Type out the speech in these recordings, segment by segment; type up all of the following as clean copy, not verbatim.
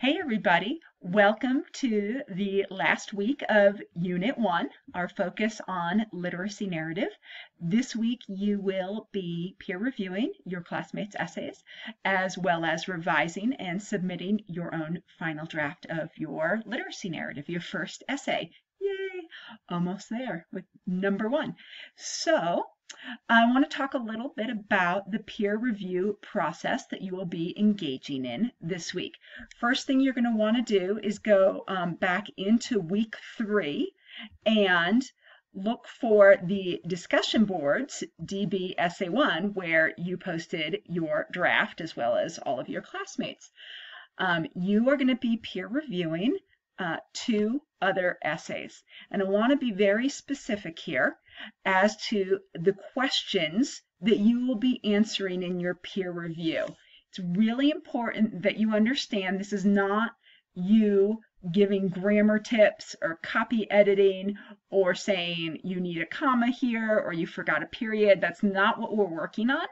Hey everybody, welcome to the last week of Unit 1, our focus on literacy narrative. This week you will be peer reviewing your classmates' essays, as well as revising and submitting your own final draft of your literacy narrative, your first essay. Yay! Almost there with number 1. So, I want to talk a little bit about the peer review process that you will be engaging in this week. First thing you're going to want to do is go back into week 3 and look for the discussion boards, DB Essay 1, where you posted your draft as well as all of your classmates. You are going to be peer reviewing 2 other essays. And I want to be very specific here as to the questions that you will be answering in your peer review. It's really important that you understand this is not you giving grammar tips or copy editing or saying you need a comma here or you forgot a period. That's not what we're working on.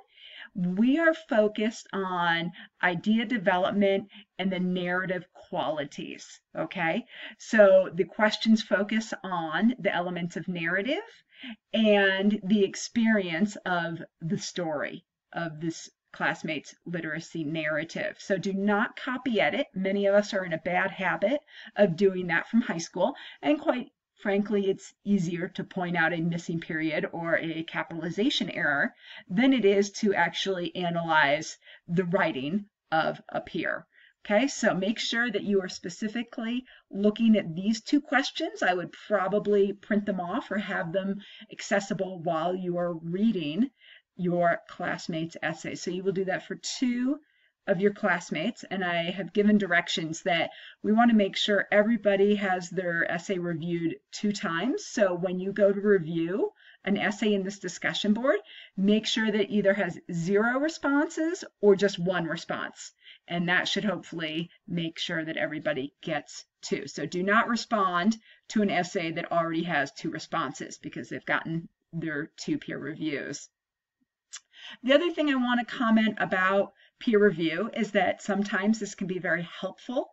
We are focused on idea development and the narrative qualities, okay? So the questions focus on the elements of narrative and the experience of the story of this classmate's literacy narrative. So do not copy edit. Many of us are in a bad habit of doing that from high school, and quite frankly, it's easier to point out a missing period or a capitalization error than it is to actually analyze the writing of a peer. Okay, so make sure that you are specifically looking at these 2 questions. I would probably print them off or have them accessible while you are reading your classmates' essays. So you will do that for 2 of your classmates, and I have given directions that we want to make sure everybody has their essay reviewed 2 times. So when you go to review an essay in this discussion board, make sure that it either has 0 responses or just 1 response. And that should hopefully make sure that everybody gets 2. So do not respond to an essay that already has 2 responses because they've gotten their 2 peer reviews. The other thing I want to comment about peer review is that sometimes this can be very helpful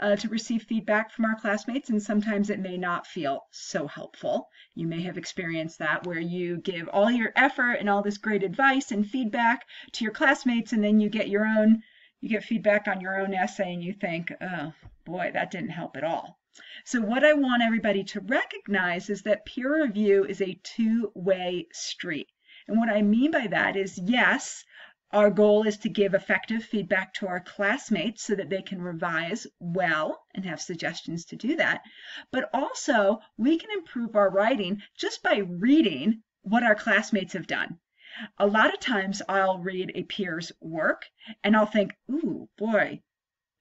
to receive feedback from our classmates, and sometimes it may not feel so helpful. You may have experienced that where you give all your effort and all this great advice and feedback to your classmates, and then you get feedback on your own essay and you think, oh boy, that didn't help at all. So what I want everybody to recognize is that peer review is a 2-way street. And what I mean by that is, yes, our goal is to give effective feedback to our classmates so that they can revise well and have suggestions to do that. But also, we can improve our writing just by reading what our classmates have done. A lot of times I'll read a peer's work and I'll think, ooh, boy,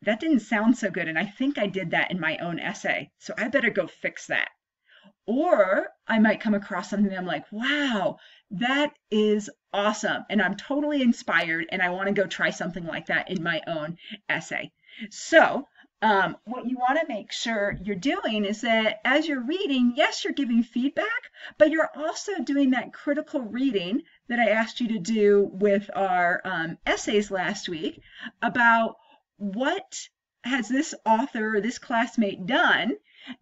that didn't sound so good. And I think I did that in my own essay. So I better go fix that. Or I might come across something that I'm like, wow, that is awesome. And I'm totally inspired and I want to go try something like that in my own essay. So what you want to make sure you're doing is that as you're reading, yes, you're giving feedback, but you're also doing that critical reading that I asked you to do with our essays last week about what has this author or this classmate done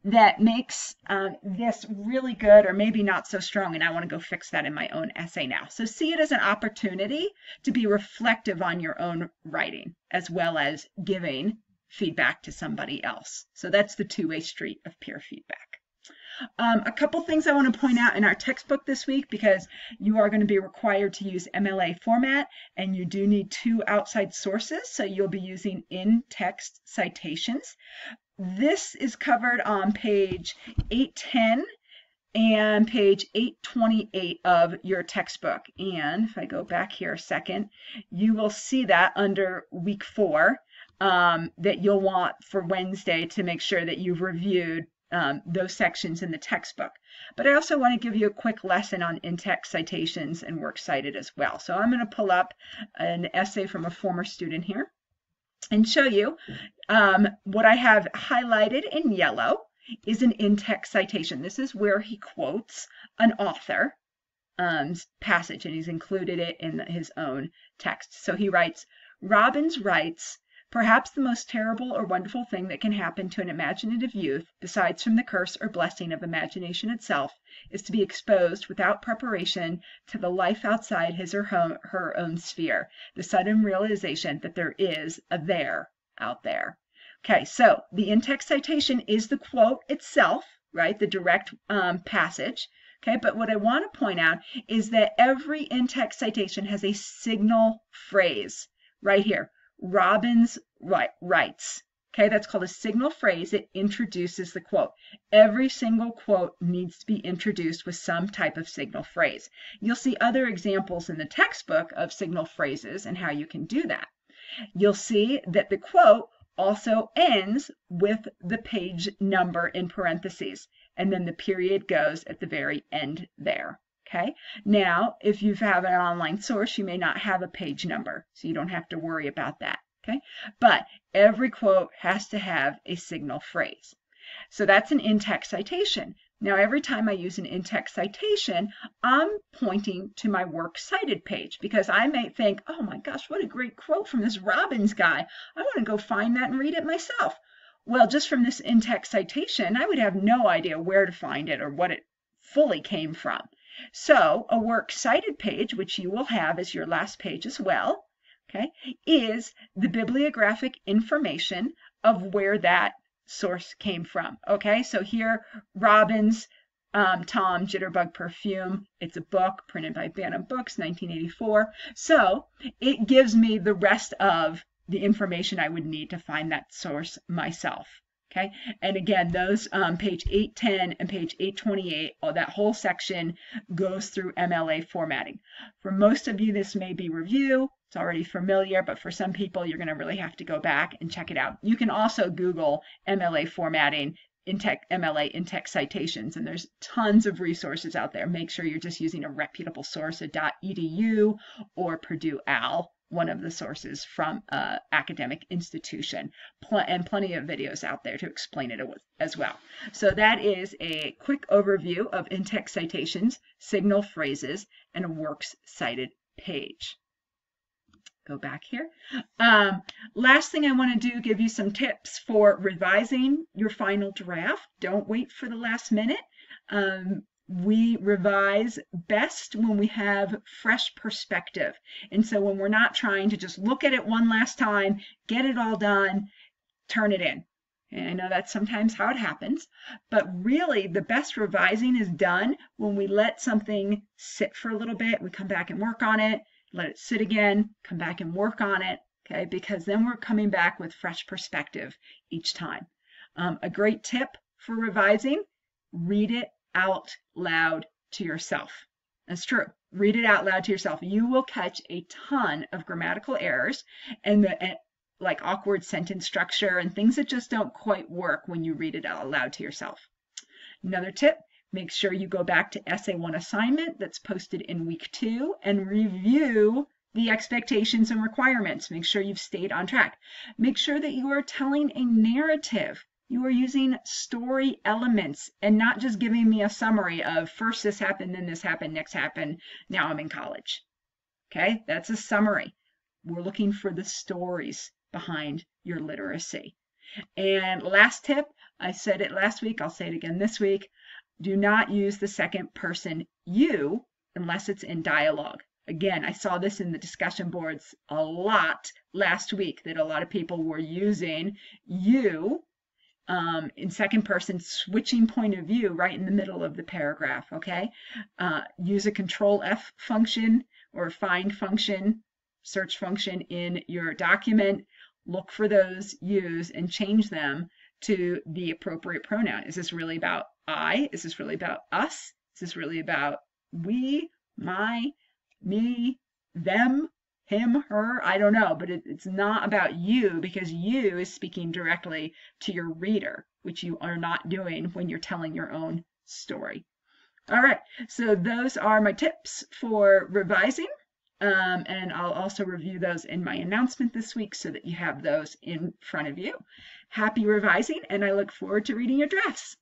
that makes this really good or maybe not so strong, and I want to go fix that in my own essay now. So see it as an opportunity to be reflective on your own writing as well as giving feedback to somebody else. So that's the 2-way street of peer feedback. A couple things I want to point out in our textbook this week, because you are going to be required to use MLA format and you do need 2 outside sources, so you'll be using in-text citations. This is covered on page 810 and page 828 of your textbook. And if I go back here a second, you will see that under week 4 that you'll want for Wednesday to make sure that you've reviewed those sections in the textbook. But I also want to give you a quick lesson on in-text citations and works cited as well. So I'm going to pull up an essay from a former student here and show you what I have highlighted in yellow is an in-text citation. This is where he quotes an author passage, and he's included it in his own text. So he writes, Robbins writes, Perhaps the most terrible or wonderful thing that can happen to an imaginative youth, besides from the curse or blessing of imagination itself, is to be exposed without preparation to the life outside his or her own sphere, the sudden realization that there is a there out there. Okay, so the in-text citation is the quote itself, right? The direct passage. Okay, but what I want to point out is that every in-text citation has a signal phrase right here. Robbins writes. Okay, that's called a signal phrase. It introduces the quote. Every single quote needs to be introduced with some type of signal phrase. You'll see other examples in the textbook of signal phrases and how you can do that. You'll see that the quote also ends with the page number in parentheses, and then the period goes at the very end there. Okay, now if you have an online source, you may not have a page number, so you don't have to worry about that. Okay, but every quote has to have a signal phrase. So that's an in-text citation. Now, every time I use an in-text citation, I'm pointing to my works cited page, because I might think, oh my gosh, what a great quote from this Robbins guy. I want to go find that and read it myself. Well, just from this in-text citation, I would have no idea where to find it or what it fully came from. So a works cited page, which you will have as your last page as well, okay, is the bibliographic information of where that source came from. Okay, so here, Robbins, Tom, Jitterbug Perfume. It's a book printed by Bantam Books, 1984. So it gives me the rest of the information I would need to find that source myself. Okay, and again, those page 810 and page 828, that whole section goes through MLA formatting. For most of you, this may be review. It's already familiar, but for some people, you're going to really have to go back and check it out. You can also Google MLA formatting, MLA in-text citations, and there's tons of resources out there. Make sure you're just using a reputable source, a .edu or Purdue OWL, one of the sources from an academic institution, and plenty of videos out there to explain it as well. So that is a quick overview of in-text citations, signal phrases, and a works cited page. Go back here. Last thing I want to do, give you some tips for revising your final draft. Don't wait for the last minute. We revise best when we have fresh perspective. And so when we're not trying to just look at it one last time, get it all done, turn it in. And I know that's sometimes how it happens, but really the best revising is done when we let something sit for a little bit, we come back and work on it, let it sit again, come back and work on it, okay? Because then we're coming back with fresh perspective each time. A great tip for revising, read it out loud to yourself. That's true. Read it out loud to yourself. You will catch a ton of grammatical errors and like awkward sentence structure and things that just don't quite work when you read it out loud to yourself. Another tip, make sure you go back to Essay 1 assignment that's posted in week 2 and review the expectations and requirements. Make sure you've stayed on track. Make sure that you are telling a narrative. You are using story elements and not just giving me a summary of first this happened, then this happened, next happened, now I'm in college. Okay, that's a summary. We're looking for the stories behind your literacy. And last tip, I said it last week, I'll say it again this week. Do not use the second person you unless it's in dialogue. Again, I saw this in the discussion boards a lot last week, that a lot of people were using you in second person, switching point of view right in the middle of the paragraph, okay? Use a Control F function or find function, search function in your document. Look for those yous and change them to the appropriate pronoun. Is this really about I? Is this really about us? Is this really about we, my, me, them, him, her? I don't know, but it's not about you, because you is speaking directly to your reader, which you are not doing when you're telling your own story. All right, so those are my tips for revising. And I'll also review those in my announcement this week so that you have those in front of you. Happy revising, and I look forward to reading your drafts.